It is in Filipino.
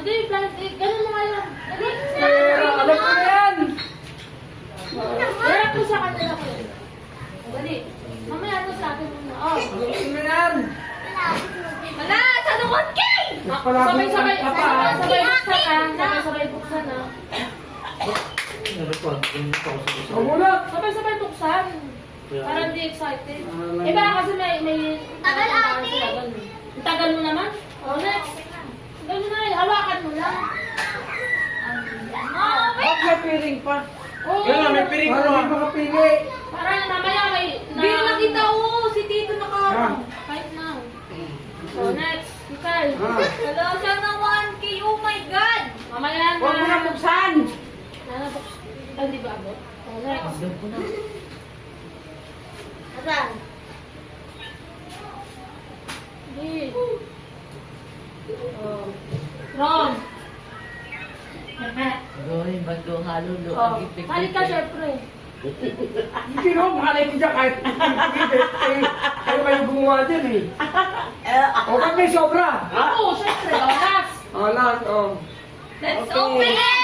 Adi, plastic. Ganun mo kayo. Alam ko na yan! Wala po sa kanila ko. Dali. Mamaya to sa akin muna. Oh. Alam ko na yan! Wala! Sa lukot kay! Sabay-sabay buksan ah. Sabay-sabay buksan ah. Mamulat! Sabay-sabay buksan. Para hindi excited. Eh baka kasi may... Tagal, ate. Ang tagal mo naman? Oh, next. Tagal mo na. Hawakan mo lang. Oh, Bakit may piring pa? Oo. Kaya nga, may piring Para mo. hindi makapili. Para mamaya may... Hindi nakita ko. Si Tito Ah. Fight now. So next. Ikay. Hello, sana 1K. Oh my God! Mamaya na. Huwag mo na buksan! Ay, di ba abot? So next. Asan? Hindi. Oh. Ron. Goy, bago halo lo. Oh. Balik ka, syempre. Hindi no, makalay ko dyan kahit kayo gumawa dyan eh. O pag may sobra. Ako, syempre. Oh, last. O, lahat, o. Let's Okay. open it!